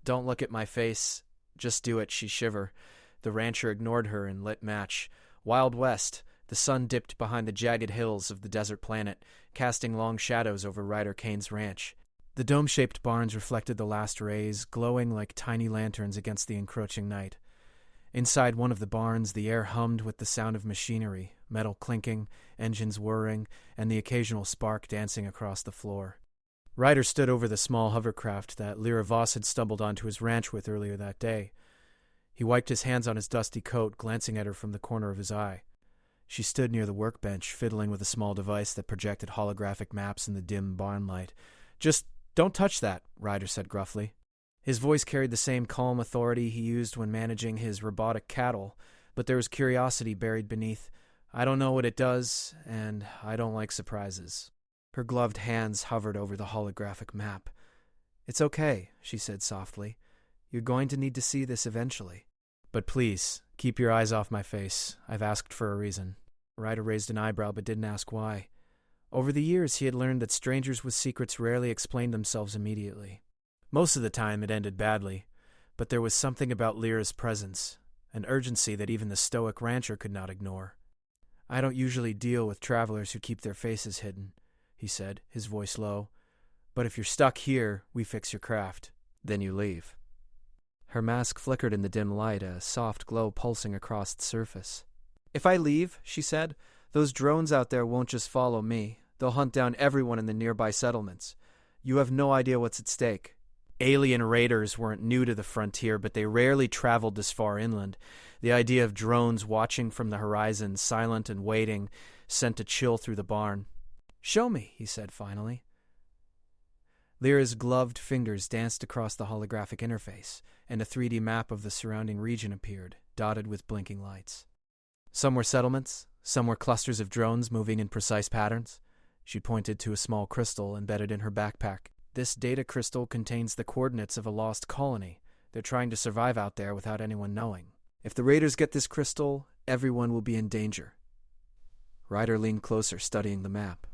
Don't look at my face. Just do it, she shiver. The rancher ignored her and lit match. Wild West. The sun dipped behind the jagged hills of the desert planet, casting long shadows over Ryder Kane's ranch. The dome-shaped barns reflected the last rays, glowing like tiny lanterns against the encroaching night. Inside one of the barns, the air hummed with the sound of machinery, metal clinking, engines whirring, and the occasional spark dancing across the floor. Ryder stood over the small hovercraft that Lyra Voss had stumbled onto his ranch with earlier that day. He wiped his hands on his dusty coat, glancing at her from the corner of his eye. She stood near the workbench, fiddling with a small device that projected holographic maps in the dim barn light. "Just don't touch that," Ryder said gruffly. His voice carried the same calm authority he used when managing his robotic cattle, but there was curiosity buried beneath. "I don't know what it does, and I don't like surprises." Her gloved hands hovered over the holographic map. "It's okay," she said softly. "You're going to need to see this eventually. But please, keep your eyes off my face. I've asked for a reason." Ryder raised an eyebrow but didn't ask why. Over the years, he had learned that strangers with secrets rarely explained themselves immediately. Most of the time, it ended badly, but there was something about Lyra's presence, an urgency that even the stoic rancher could not ignore. "I don't usually deal with travelers who keep their faces hidden," he said, his voice low. "But if you're stuck here, we fix your craft. Then you leave." Her mask flickered in the dim light, a soft glow pulsing across its surface. "If I leave," she said, "those drones out there won't just follow me. They'll hunt down everyone in the nearby settlements. You have no idea what's at stake." Alien raiders weren't new to the frontier, but they rarely traveled this far inland. The idea of drones watching from the horizon, silent and waiting, sent a chill through the barn. "Show me," he said finally. Lyra's gloved fingers danced across the holographic interface, and a 3D map of the surrounding region appeared, dotted with blinking lights. Some were settlements, some were clusters of drones moving in precise patterns. She pointed to a small crystal embedded in her backpack. "This data crystal contains the coordinates of a lost colony. They're trying to survive out there without anyone knowing. If the raiders get this crystal, everyone will be in danger." Ryder leaned closer, studying the map.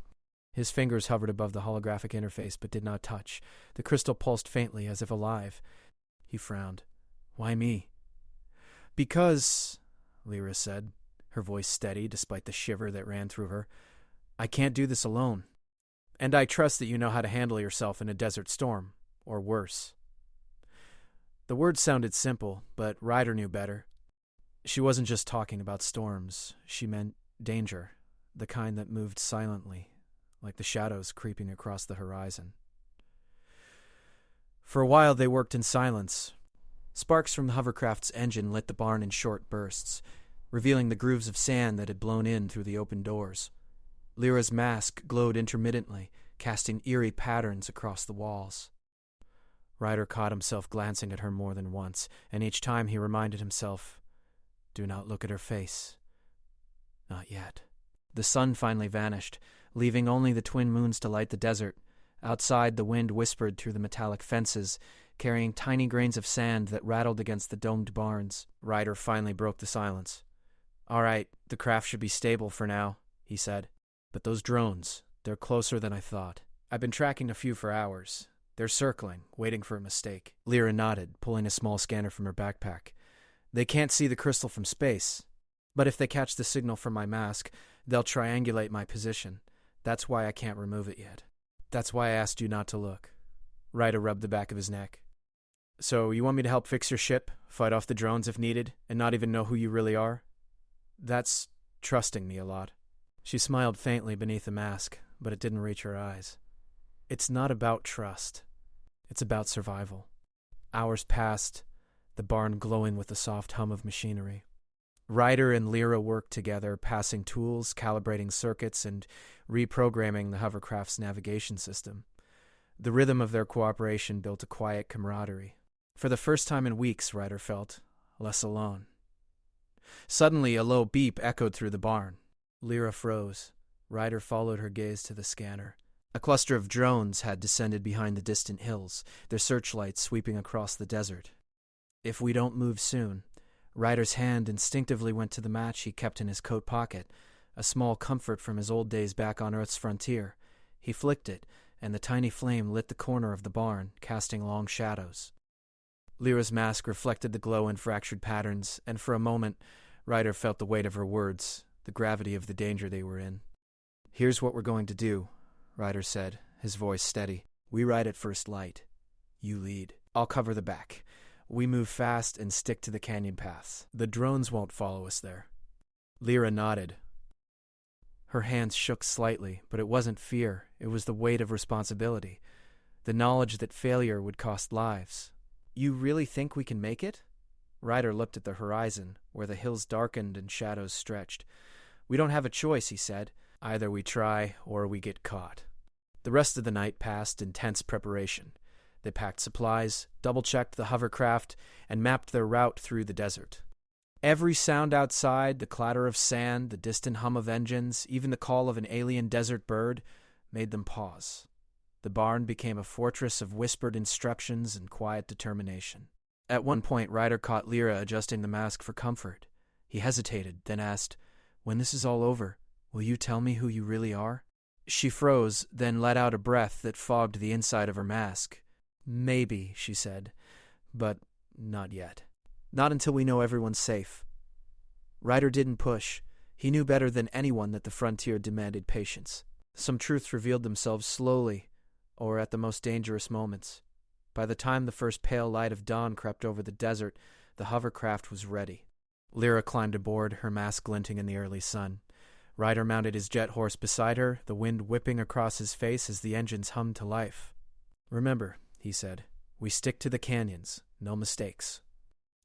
His fingers hovered above the holographic interface but did not touch. The crystal pulsed faintly, as if alive. He frowned. "Why me?" "Because," Lyra said, her voice steady despite the shiver that ran through her, "I can't do this alone. And I trust that you know how to handle yourself in a desert storm, or worse." The words sounded simple, but Ryder knew better. She wasn't just talking about storms. She meant danger, the kind that moved silently, like the shadows creeping across the horizon. For a while they worked in silence. Sparks from the hovercraft's engine lit the barn in short bursts, revealing the grooves of sand that had blown in through the open doors. Lyra's mask glowed intermittently, casting eerie patterns across the walls. Ryder caught himself glancing at her more than once, and each time he reminded himself, "Do not look at her face. Not yet." The sun finally vanished, leaving only the twin moons to light the desert. Outside, the wind whispered through the metallic fences, carrying tiny grains of sand that rattled against the domed barns. Ryder finally broke the silence. "All right, the craft should be stable for now," he said. "But those drones, they're closer than I thought. I've been tracking a few for hours. They're circling, waiting for a mistake." Lyra nodded, pulling a small scanner from her backpack. "They can't see the crystal from space. But if they catch the signal from my mask, they'll triangulate my position. That's why I can't remove it yet. That's why I asked you not to look." Ryder rubbed the back of his neck. "So you want me to help fix your ship, fight off the drones if needed, and not even know who you really are? That's trusting me a lot." She smiled faintly beneath the mask, but it didn't reach her eyes. "It's not about trust. It's about survival." Hours passed, the barn glowing with the soft hum of machinery. Ryder and Lyra worked together, passing tools, calibrating circuits, and reprogramming the hovercraft's navigation system. The rhythm of their cooperation built a quiet camaraderie. For the first time in weeks, Ryder felt less alone. Suddenly, a low beep echoed through the barn. Lyra froze. Ryder followed her gaze to the scanner. A cluster of drones had descended behind the distant hills, their searchlights sweeping across the desert. If we don't move soon... Ryder's hand instinctively went to the match he kept in his coat pocket, a small comfort from his old days back on Earth's frontier. He flicked it, and the tiny flame lit the corner of the barn, casting long shadows. Lyra's mask reflected the glow in fractured patterns, and for a moment, Ryder felt the weight of her words, the gravity of the danger they were in. "Here's what we're going to do," Ryder said, his voice steady. "We ride at first light. You lead. I'll cover the back. We move fast and stick to the canyon paths. The drones won't follow us there." Lyra nodded. Her hands shook slightly, but it wasn't fear. It was the weight of responsibility, the knowledge that failure would cost lives. "You really think we can make it?" Ryder looked at the horizon, where the hills darkened and shadows stretched. "We don't have a choice," he said. "Either we try or we get caught." The rest of the night passed in tense preparation. They packed supplies, double-checked the hovercraft, and mapped their route through the desert. Every sound outside, the clatter of sand, the distant hum of engines, even the call of an alien desert bird, made them pause. The barn became a fortress of whispered instructions and quiet determination. At one point, Ryder caught Lyra adjusting the mask for comfort. He hesitated, then asked, "When this is all over, will you tell me who you really are?" She froze, then let out a breath that fogged the inside of her mask. "Maybe," she said, "but not yet. Not until we know everyone's safe." Ryder didn't push. He knew better than anyone that the frontier demanded patience. Some truths revealed themselves slowly, or at the most dangerous moments. By the time the first pale light of dawn crept over the desert, the hovercraft was ready. Lyra climbed aboard, her mask glinting in the early sun. Ryder mounted his jet horse beside her, the wind whipping across his face as the engines hummed to life. "Remember," he said, "we stick to the canyons. No mistakes."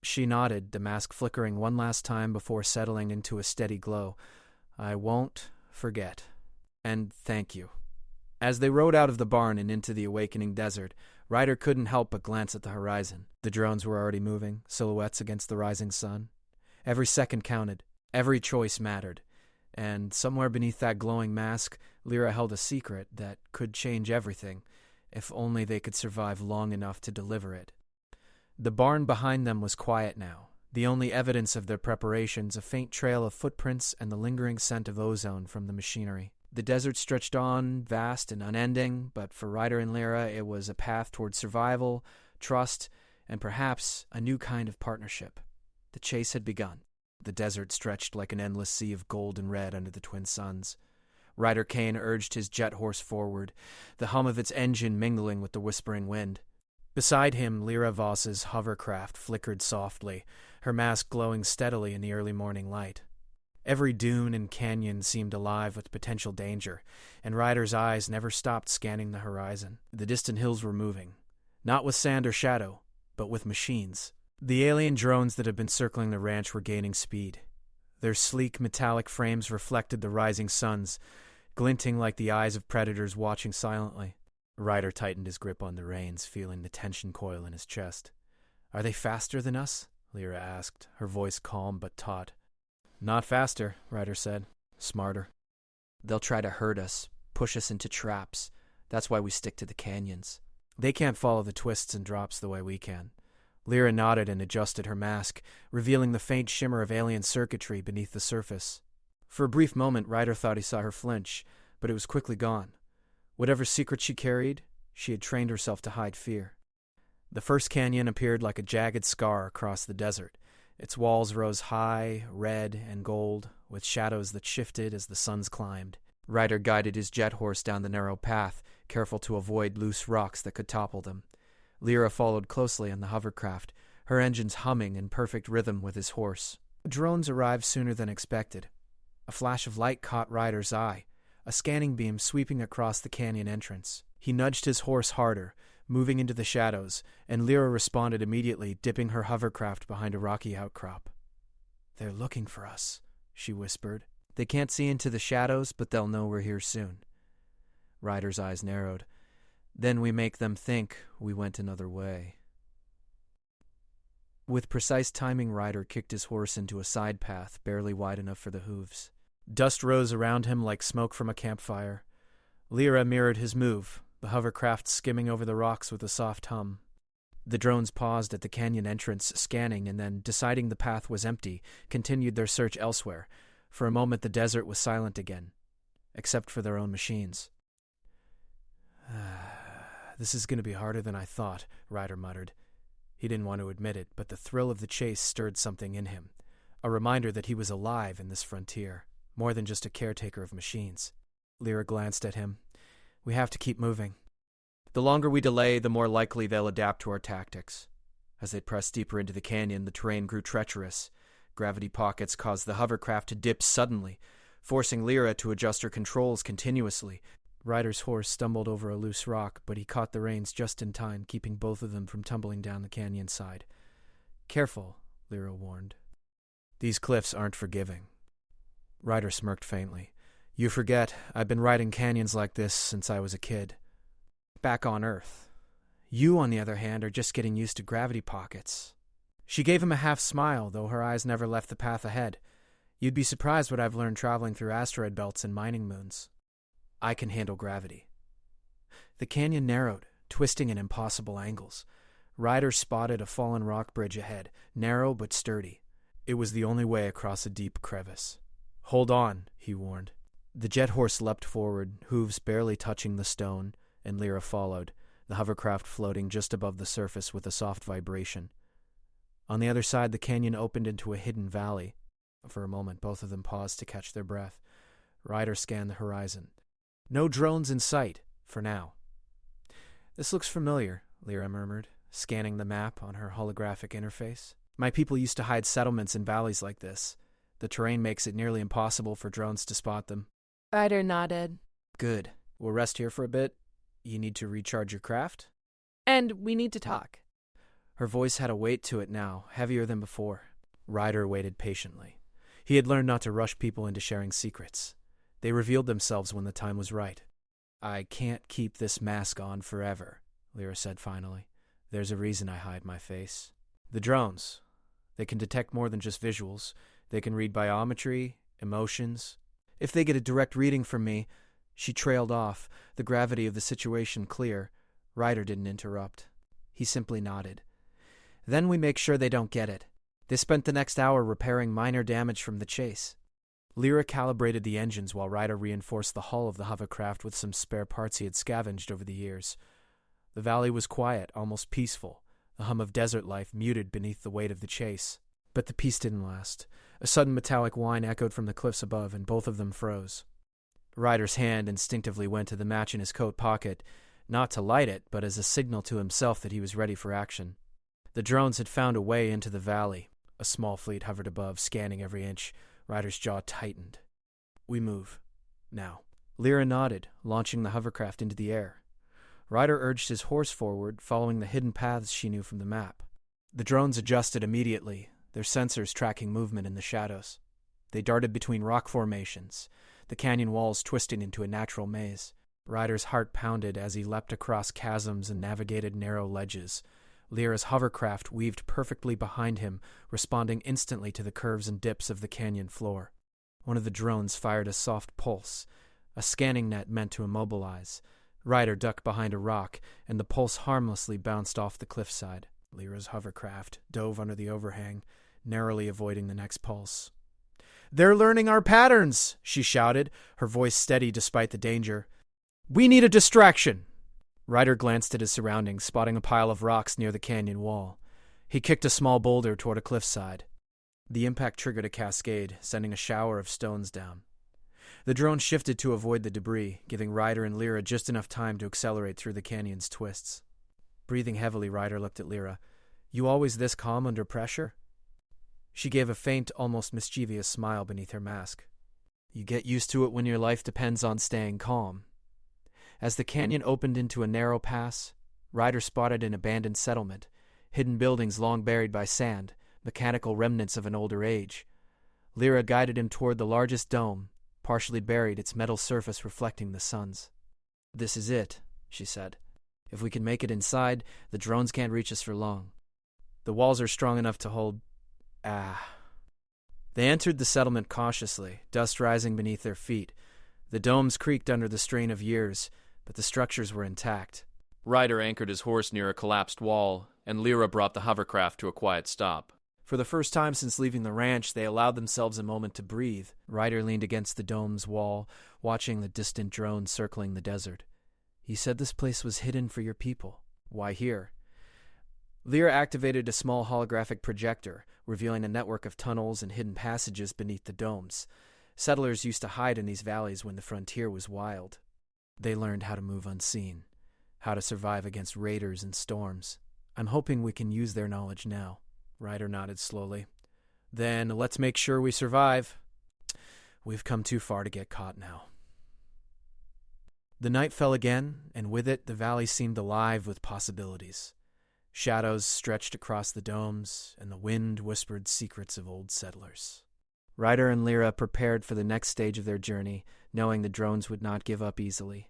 She nodded, the mask flickering one last time before settling into a steady glow. "I won't forget. And thank you." As they rode out of the barn and into the awakening desert, Ryder couldn't help but glance at the horizon. The drones were already moving, silhouettes against the rising sun. Every second counted. Every choice mattered. And somewhere beneath that glowing mask, Lyra held a secret that could change everything, if only they could survive long enough to deliver it. The barn behind them was quiet now, the only evidence of their preparations a faint trail of footprints and the lingering scent of ozone from the machinery. The desert stretched on, vast and unending, but for Ryder and Lyra it was a path toward survival, trust, and perhaps a new kind of partnership. The chase had begun. The desert stretched like an endless sea of gold and red under the twin suns. Ryder Kane urged his jet horse forward, the hum of its engine mingling with the whispering wind. Beside him, Lyra Voss's hovercraft flickered softly, her mask glowing steadily in the early morning light. Every dune and canyon seemed alive with potential danger, and Ryder's eyes never stopped scanning the horizon. The distant hills were moving, not with sand or shadow, but with machines. The alien drones that had been circling the ranch were gaining speed. Their sleek metallic frames reflected the rising suns, glinting like the eyes of predators watching silently. Ryder tightened his grip on the reins, feeling the tension coil in his chest. "Are they faster than us?" Lyra asked, her voice calm but taut. "Not faster," Ryder said. "Smarter. They'll try to hurt us, push us into traps. That's why we stick to the canyons. They can't follow the twists and drops the way we can." Lyra nodded and adjusted her mask, revealing the faint shimmer of alien circuitry beneath the surface. For a brief moment, Ryder thought he saw her flinch, but it was quickly gone. Whatever secret she carried, she had trained herself to hide fear. The first canyon appeared like a jagged scar across the desert. Its walls rose high, red and gold, with shadows that shifted as the suns climbed. Ryder guided his jet horse down the narrow path, careful to avoid loose rocks that could topple them. Lyra followed closely on the hovercraft, her engines humming in perfect rhythm with his horse. The drones arrived sooner than expected. A flash of light caught Ryder's eye, a scanning beam sweeping across the canyon entrance. He nudged his horse harder, moving into the shadows, and Lyra responded immediately, dipping her hovercraft behind a rocky outcrop. "They're looking for us," she whispered. "They can't see into the shadows, but they'll know we're here soon." Ryder's eyes narrowed. "Then we make them think we went another way." With precise timing, Ryder kicked his horse into a side path barely wide enough for the hooves. Dust rose around him like smoke from a campfire. Lyra mirrored his move, the hovercraft skimming over the rocks with a soft hum. The drones paused at the canyon entrance, scanning, and then, deciding the path was empty, continued their search elsewhere. For a moment the desert was silent again, except for their own machines. "This is going to be harder than I thought," Ryder muttered. He didn't want to admit it, but the thrill of the chase stirred something in him. A reminder that he was alive in this frontier, more than just a caretaker of machines. Lyra glanced at him. We have to keep moving. The longer we delay, the more likely they'll adapt to our tactics. As they pressed deeper into the canyon, the terrain grew treacherous. Gravity pockets caused the hovercraft to dip suddenly, forcing Lyra to adjust her controls continuously. Ryder's horse stumbled over a loose rock, but he caught the reins just in time, keeping both of them from tumbling down the canyon side. Careful, Lyra warned. These cliffs aren't forgiving. Ryder smirked faintly. You forget, I've been riding canyons like this since I was a kid. Back on Earth. You, on the other hand, are just getting used to gravity pockets. She gave him a half smile, though her eyes never left the path ahead. You'd be surprised what I've learned traveling through asteroid belts and mining moons. I can handle gravity. The canyon narrowed, twisting in impossible angles. Ryder spotted a fallen rock bridge ahead, narrow but sturdy. It was the only way across a deep crevice. Hold on, he warned. The jet horse leapt forward, hooves barely touching the stone, and Lyra followed, the hovercraft floating just above the surface with a soft vibration. On the other side, the canyon opened into a hidden valley. For a moment, both of them paused to catch their breath. Ryder scanned the horizon. No drones in sight, for now. This looks familiar, Lyra murmured, scanning the map on her holographic interface. My people used to hide settlements in valleys like this. The terrain makes it nearly impossible for drones to spot them. Ryder nodded. Good. We'll rest here for a bit. You need to recharge your craft? And we need to talk. Her voice had a weight to it now, heavier than before. Ryder waited patiently. He had learned not to rush people into sharing secrets. They revealed themselves when the time was right. I can't keep this mask on forever, Lyra said finally. There's a reason I hide my face. The drones. They can detect more than just visuals. They can read biometry, emotions. If they get a direct reading from me... She trailed off, the gravity of the situation clear. Ryder didn't interrupt. He simply nodded. Then we make sure they don't get it. They spent the next hour repairing minor damage from the chase. Lyra calibrated the engines while Ryder reinforced the hull of the hovercraft with some spare parts he had scavenged over the years. The valley was quiet, almost peaceful, the hum of desert life muted beneath the weight of the chase. But the peace didn't last. A sudden metallic whine echoed from the cliffs above, and both of them froze. Ryder's hand instinctively went to the match in his coat pocket, not to light it, but as a signal to himself that he was ready for action. The drones had found a way into the valley. A small fleet hovered above, scanning every inch. Ryder's jaw tightened. We move. Now. Lyra nodded, launching the hovercraft into the air. Ryder urged his horse forward, following the hidden paths she knew from the map. The drones adjusted immediately, their sensors tracking movement in the shadows. They darted between rock formations, the canyon walls twisting into a natural maze. Ryder's heart pounded as he leapt across chasms and navigated narrow ledges. Lyra's hovercraft weaved perfectly behind him, responding instantly to the curves and dips of the canyon floor. One of the drones fired a soft pulse, a scanning net meant to immobilize. Ryder ducked behind a rock, and the pulse harmlessly bounced off the cliffside. Lyra's hovercraft dove under the overhang, narrowly avoiding the next pulse. "They're learning our patterns," she shouted, her voice steady despite the danger. "We need a distraction." Ryder glanced at his surroundings, spotting a pile of rocks near the canyon wall. He kicked a small boulder toward a cliffside. The impact triggered a cascade, sending a shower of stones down. The drone shifted to avoid the debris, giving Ryder and Lyra just enough time to accelerate through the canyon's twists. Breathing heavily, Ryder looked at Lyra. "You always this calm under pressure?" She gave a faint, almost mischievous smile beneath her mask. "You get used to it when your life depends on staying calm." As the canyon opened into a narrow pass, Ryder spotted an abandoned settlement, hidden buildings long buried by sand, mechanical remnants of an older age. Lyra guided him toward the largest dome, partially buried, its metal surface reflecting the sun's. "This is it," she said. "If we can make it inside, the drones can't reach us for long. The walls are strong enough to hold... They entered the settlement cautiously, dust rising beneath their feet. The domes creaked under the strain of years, but the structures were intact. Ryder anchored his horse near a collapsed wall, and Lyra brought the hovercraft to a quiet stop. For the first time since leaving the ranch, they allowed themselves a moment to breathe. Ryder leaned against the dome's wall, watching the distant drones circling the desert. "You said this place was hidden for your people. Why here?" Lyra activated a small holographic projector, revealing a network of tunnels and hidden passages beneath the domes. Settlers used to hide in these valleys when the frontier was wild. They learned how to move unseen, how to survive against raiders and storms. I'm hoping we can use their knowledge now. Ryder nodded slowly. Then let's make sure we survive. We've come too far to get caught now. The night fell again, and with it the valley seemed alive with possibilities. Shadows stretched across the domes, and the wind whispered secrets of old settlers. Ryder and Lyra prepared for the next stage of their journey, knowing the drones would not give up easily.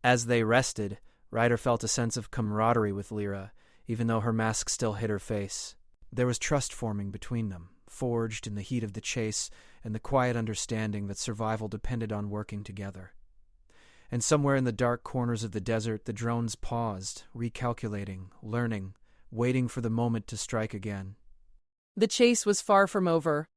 As they rested, Ryder felt a sense of camaraderie with Lyra, even though her mask still hid her face. There was trust forming between them, forged in the heat of the chase and the quiet understanding that survival depended on working together. And somewhere in the dark corners of the desert, the drones paused, recalculating, learning, waiting for the moment to strike again. The chase was far from over.